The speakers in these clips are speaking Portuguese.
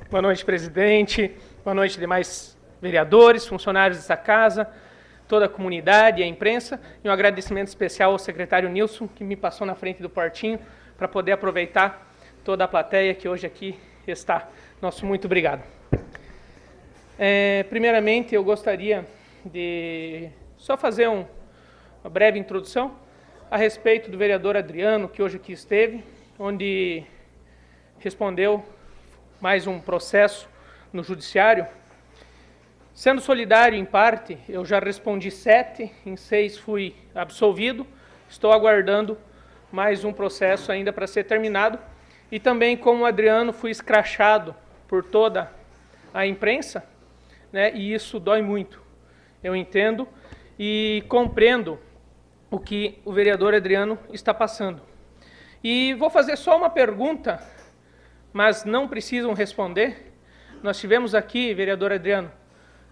Boa noite, presidente. Boa noite, demais vereadores, funcionários dessa casa, toda a comunidade e a imprensa. E um agradecimento especial ao secretário Nilson, que me passou na frente do portinho, para poder aproveitar toda a plateia que hoje aqui está. Nosso muito obrigado. Primeiramente, eu gostaria de só fazer uma breve introdução a respeito do vereador Adriano, que hoje aqui esteve, onde respondeu mais um processo no judiciário. Sendo solidário em parte, eu já respondi 7, em 6 fui absolvido, estou aguardando mais um processo ainda para ser terminado. E também, como o Adriano, fui escrachado por toda a imprensa, né, e isso dói muito. Eu entendo e compreendo o que o vereador Adriano está passando. E vou fazer só uma pergunta, mas não precisam responder. Nós tivemos aqui, vereador Adriano,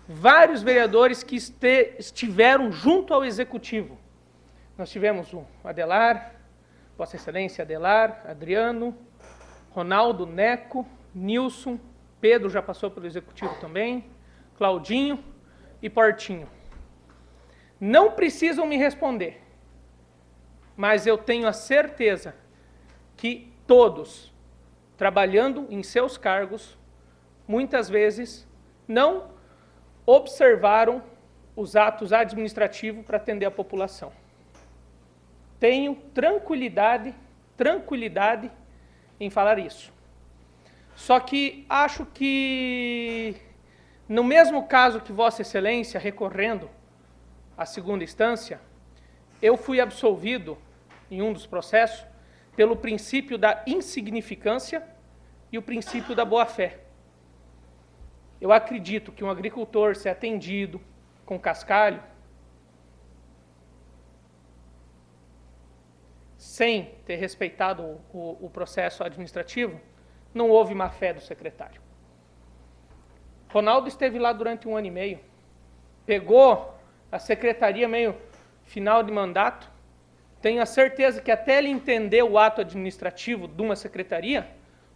vários vereadores que estiveram junto ao Executivo. Nós tivemos o Adelar, Vossa Excelência Adelar, Adriano, Ronaldo, Neco, Nilson, Pedro já passou pelo Executivo também, Claudinho e Portinho. Não precisam me responder, mas eu tenho a certeza que todos, trabalhando em seus cargos, muitas vezes não observaram os atos administrativos para atender a população. Tenho tranquilidade em falar isso. Só que acho que, no mesmo caso que Vossa Excelência, recorrendo à segunda instância, eu fui absolvido em um dos processos pelo princípio da insignificância e o princípio da boa-fé. Eu acredito que um agricultor ser atendido com cascalho, sem ter respeitado o processo administrativo, não houve má-fé do secretário. Ronaldo esteve lá durante 1 ano e meio, pegou a secretaria meio final de mandato. Tenho a certeza que até ele entender o ato administrativo de uma secretaria,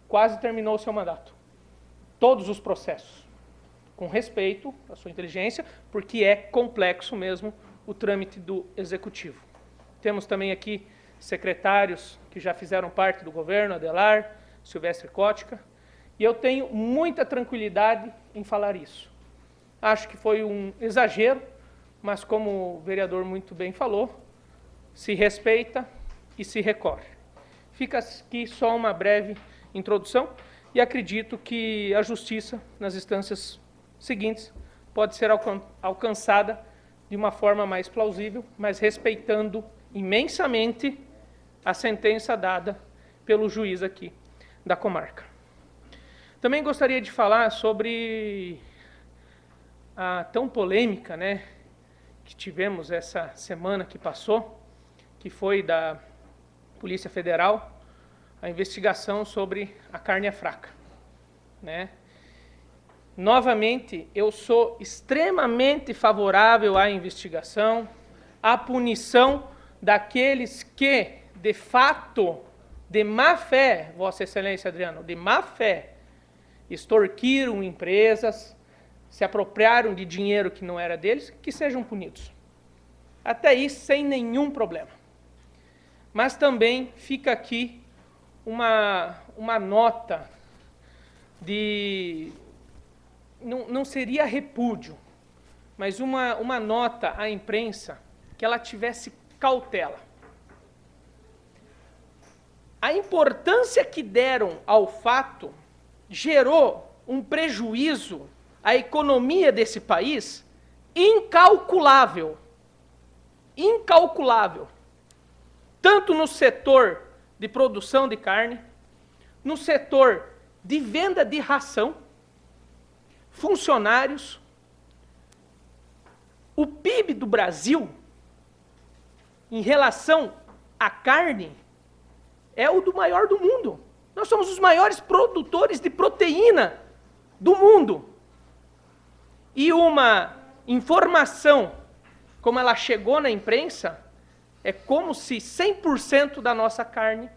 quase terminou o seu mandato. Todos os processos, com respeito à sua inteligência, porque é complexo mesmo o trâmite do Executivo. Temos também aqui secretários que já fizeram parte do governo, Adelar, Silvestre Cótica, e eu tenho muita tranquilidade em falar isso. Acho que foi um exagero, mas como o vereador muito bem falou, se respeita e se recorre. Fica aqui só uma breve introdução e acredito que a justiça, nas instâncias seguintes, pode ser alcançada de uma forma mais plausível, mas respeitando imensamente a sentença dada pelo juiz aqui da comarca. Também gostaria de falar sobre a tão polêmica, né, que tivemos essa semana que passou, que foi da Polícia Federal, a investigação sobre a carne é fraca, né? Novamente, eu sou extremamente favorável à investigação, à punição daqueles que, de fato, de má fé, Vossa Excelência Adriano, de má fé, extorquiram empresas, se apropriaram de dinheiro que não era deles, que sejam punidos. Até aí, sem nenhum problema. Mas também fica aqui uma nota de... Não seria repúdio, mas uma nota à imprensa que ela tivesse cautela. A importância que deram ao fato gerou um prejuízo à economia desse país incalculável. Incalculável. Tanto no setor de produção de carne, no setor de venda de ração, funcionários. O PIB do Brasil, em relação à carne, é o do maior do mundo. Nós somos os maiores produtores de proteína do mundo. E uma informação, como ela chegou na imprensa, é como se 100% da nossa carne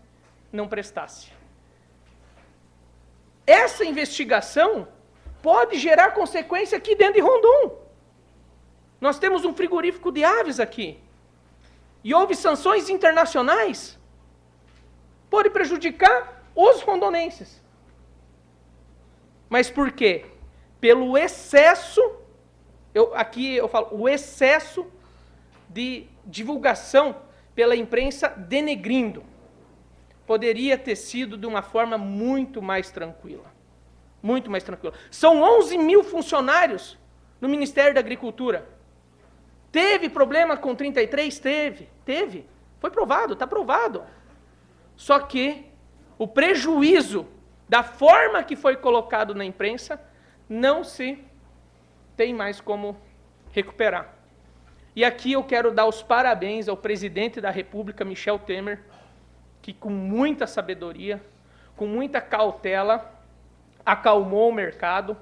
não prestasse. essa investigação pode gerar consequência aqui dentro de Rondon. Nós temos um frigorífico de aves aqui. E houve sanções internacionais. Pode prejudicar os rondonenses. Mas por quê? Pelo excesso, aqui eu falo, o excesso de divulgação pela imprensa denegrindo. Poderia ter sido de uma forma muito mais tranquila. Muito mais tranquila. São 11 mil funcionários no Ministério da Agricultura. Teve problema com 33? Teve. Foi provado, está provado. Só que o prejuízo da forma que foi colocado na imprensa não se tem mais como recuperar. E aqui eu quero dar os parabéns ao presidente da República, Michel Temer, que com muita sabedoria, com muita cautela, acalmou o mercado,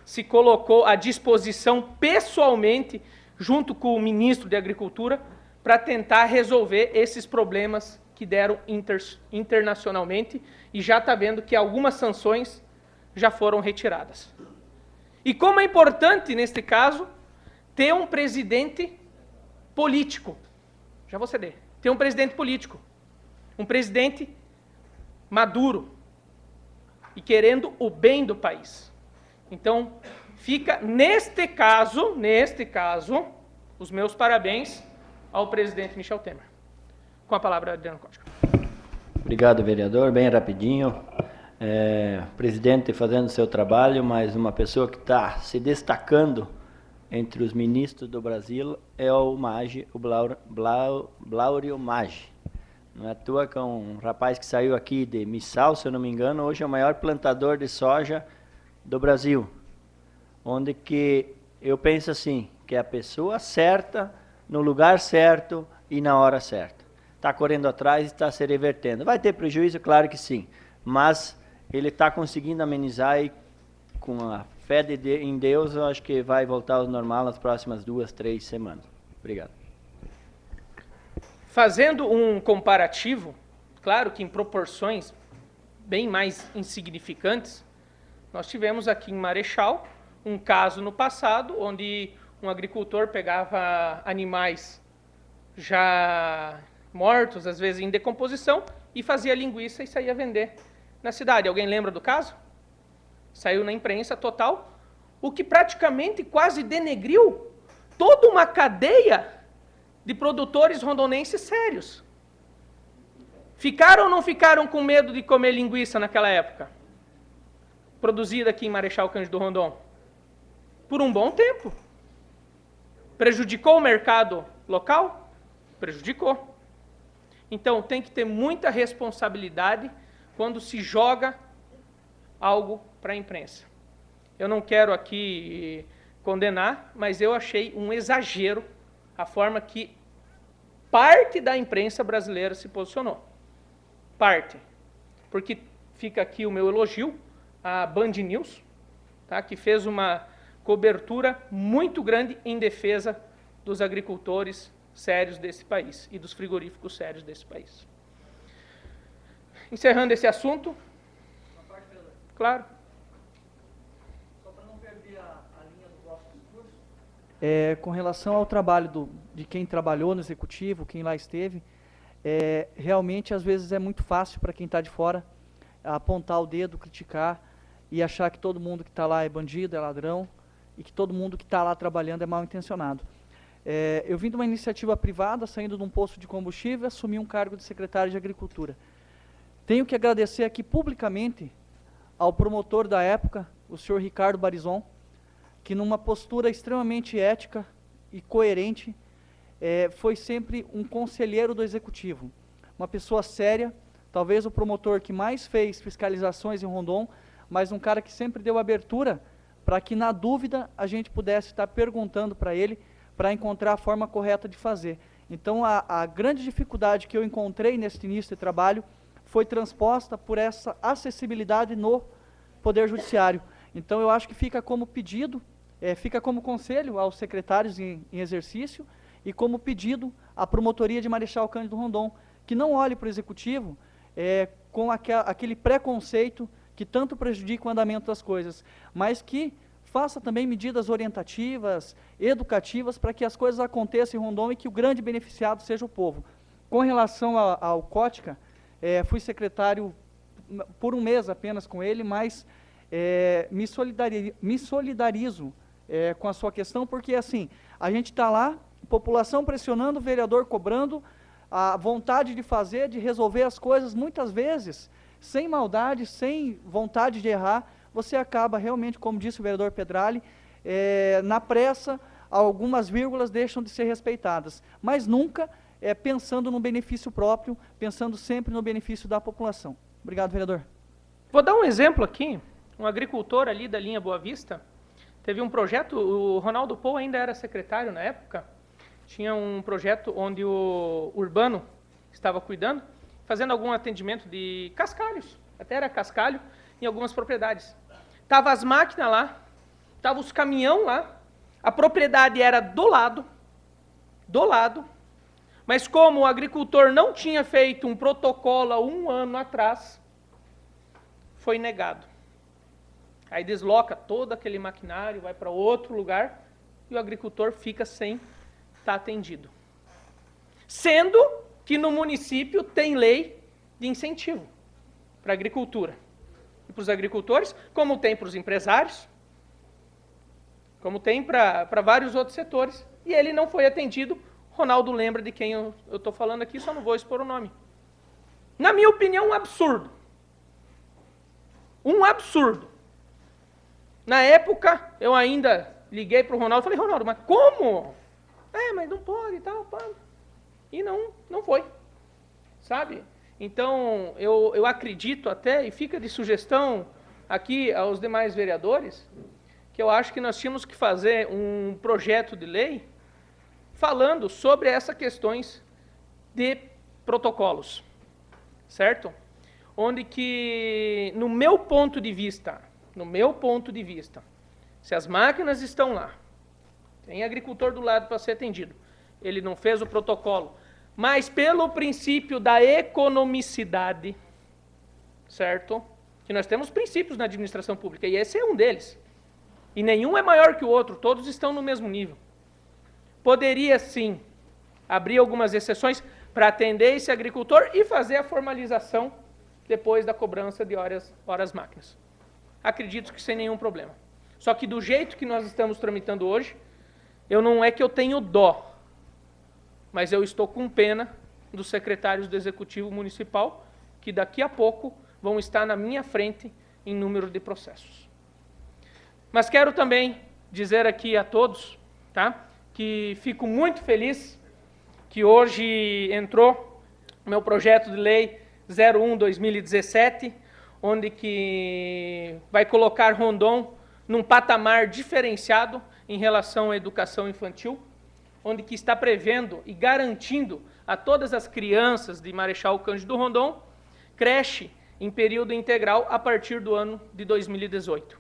se colocou à disposição pessoalmente, junto com o ministro de Agricultura, para tentar resolver esses problemas que deram internacionalmente, e já está vendo que algumas sanções já foram retiradas. E como é importante, neste caso, ter um presidente político. Já vou ceder. Ter um presidente político. Um presidente maduro e querendo o bem do país. Então, fica, neste caso, os meus parabéns ao presidente Michel Temer. Com a palavra, Adriano Costa. Obrigado, vereador. Bem rapidinho. O presidente fazendo o seu trabalho, mas uma pessoa que está se destacando entre os ministros do Brasil é o Maggi, o Blaurio Maggi. Não é à toa que é um rapaz que saiu aqui de Missal, se eu não me engano, hoje é o maior plantador de soja do Brasil. Onde que eu penso assim, que é a pessoa certa, no lugar certo e na hora certa. Está correndo atrás e está se revertendo. Vai ter prejuízo? Claro que sim, mas ele está conseguindo amenizar e com a fé em Deus, eu acho que vai voltar ao normal nas próximas 2, 3 semanas. Obrigado. Fazendo um comparativo, claro que em proporções bem mais insignificantes, nós tivemos aqui em Marechal um caso no passado, onde um agricultor pegava animais já mortos, às vezes em decomposição, e fazia linguiça e saía vender na cidade. Alguém lembra do caso? Saiu na imprensa total, o que praticamente quase denegriu toda uma cadeia de produtores rondonenses sérios. Ficaram ou não ficaram com medo de comer linguiça naquela época? Produzida aqui em Marechal Cândido Rondon. Por um bom tempo. Prejudicou o mercado local? Prejudicou. Então, tem que ter muita responsabilidade quando se joga algo para a imprensa. Eu não quero aqui condenar, mas eu achei um exagero a forma que parte da imprensa brasileira se posicionou. Parte. Porque fica aqui o meu elogio à Band News, tá, que fez uma cobertura muito grande em defesa dos agricultores sérios desse país e dos frigoríficos sérios desse país. Encerrando esse assunto. Claro. Só para não perder a linha do vosso discurso. Com relação ao trabalho de quem trabalhou no executivo, quem lá esteve, realmente às vezes é muito fácil para quem está de fora apontar o dedo, criticar e achar que todo mundo que está lá é bandido, é ladrão e que todo mundo que está lá trabalhando é mal intencionado. Eu vim de uma iniciativa privada, saindo de um posto de combustível, assumi um cargo de secretário de Agricultura. Tenho que agradecer aqui publicamente ao promotor da época, o senhor Ricardo Barizon, que numa postura extremamente ética e coerente, foi sempre um conselheiro do Executivo. Uma pessoa séria, talvez o promotor que mais fez fiscalizações em Rondon, mas um cara que sempre deu abertura para que, na dúvida, a gente pudesse estar perguntando para ele, para encontrar a forma correta de fazer. Então, a grande dificuldade que eu encontrei nesse início de trabalho foi transposta por essa acessibilidade no Poder Judiciário. Então, eu acho que fica como pedido, fica como conselho aos secretários em exercício e como pedido à promotoria de Marechal Cândido Rondon, que não olhe para o Executivo com aquele preconceito que tanto prejudica o andamento das coisas, mas que faça também medidas orientativas, educativas, para que as coisas aconteçam em Rondônia e que o grande beneficiado seja o povo. Com relação ao Cótica, fui secretário por um mês apenas com ele, mas me solidarizo com a sua questão, porque assim, a gente está lá, população pressionando, o vereador cobrando, a vontade de fazer, de resolver as coisas, muitas vezes, sem maldade, sem vontade de errar, você acaba realmente, como disse o vereador Pedrali, na pressa, algumas vírgulas deixam de ser respeitadas, mas nunca pensando no benefício próprio, pensando sempre no benefício da população. Obrigado, vereador. Vou dar um exemplo aqui, um agricultor ali da linha Boa Vista, teve um projeto, o Ronaldo Pou ainda era secretário na época, tinha um projeto onde o Urbano estava cuidando, fazendo algum atendimento de cascalhos, até era cascalho, em algumas propriedades. Tava as máquinas lá, tava os caminhão lá, a propriedade era do lado, mas como o agricultor não tinha feito um protocolo há 1 ano atrás, foi negado. Aí desloca todo aquele maquinário, vai para outro lugar, e o agricultor fica sem estar atendido. Sendo que no município tem lei de incentivo para a agricultura. E para os agricultores, como tem para os empresários, como tem para vários outros setores. E ele não foi atendido. Ronaldo lembra de quem eu estou falando aqui, só não vou expor o nome. Na minha opinião, um absurdo. Um absurdo. Na época, eu ainda liguei para o Ronaldo e falei, Ronaldo, mas como? Mas não pode e tal, pá. E não foi, sabe? Então, eu acredito até, e fica de sugestão aqui aos demais vereadores, que eu acho que nós tínhamos que fazer um projeto de lei falando sobre essas questões de protocolos, certo? Onde que, no meu ponto de vista, se as máquinas estão lá, tem agricultor do lado para ser atendido, ele não fez o protocolo, mas pelo princípio da economicidade, certo? Que nós temos princípios na administração pública, e esse é um deles. E nenhum é maior que o outro, todos estão no mesmo nível. Poderia, sim, abrir algumas exceções para atender esse agricultor e fazer a formalização depois da cobrança de horas máquinas. Acredito que sem nenhum problema. Só que do jeito que nós estamos tramitando hoje, não é que eu tenho dó, mas eu estou com pena dos secretários do Executivo Municipal, que daqui a pouco vão estar na minha frente em número de processos. Mas quero também dizer aqui a todos, tá, que fico muito feliz que hoje entrou o meu projeto de lei 01/2017, onde que vai colocar Rondon num patamar diferenciado em relação à educação infantil, onde que está prevendo e garantindo a todas as crianças de Marechal Cândido Rondon creche em período integral a partir do ano de 2018.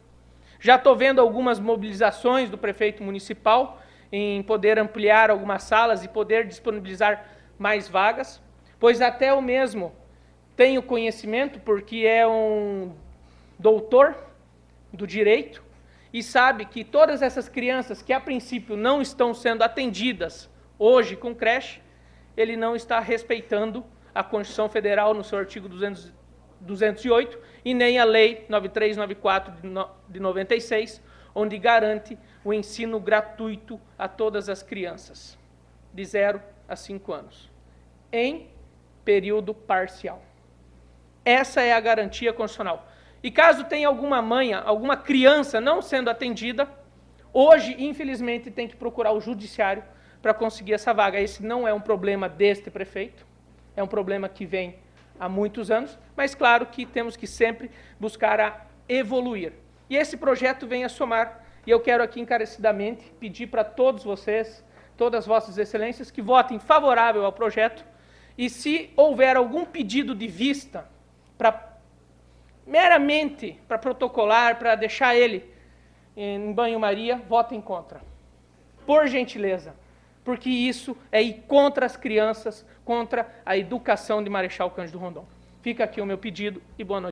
Já estou vendo algumas mobilizações do prefeito municipal em poder ampliar algumas salas e poder disponibilizar mais vagas, pois até eu mesmo tenho conhecimento, porque é um doutor do direito, e sabe que todas essas crianças que a princípio não estão sendo atendidas hoje com creche, ele não está respeitando a Constituição Federal no seu artigo 208 e nem a Lei 9394 de 96, onde garante o ensino gratuito a todas as crianças, de 0 a 5 anos, em período parcial. Essa é a garantia constitucional. E caso tenha alguma mãe, alguma criança não sendo atendida, hoje, infelizmente, tem que procurar o judiciário para conseguir essa vaga. Esse não é um problema deste prefeito, é um problema que vem há muitos anos, mas claro que temos que sempre buscar a evoluir. E esse projeto vem a somar, e eu quero aqui encarecidamente pedir para todos vocês, todas as vossas excelências, que votem favorável ao projeto, e se houver algum pedido de vista, meramente para protocolar, para deixar ele em banho-maria, votem contra. Por gentileza, porque isso é ir contra as crianças, contra a educação de Marechal Cândido Rondon. Fica aqui o meu pedido e boa noite.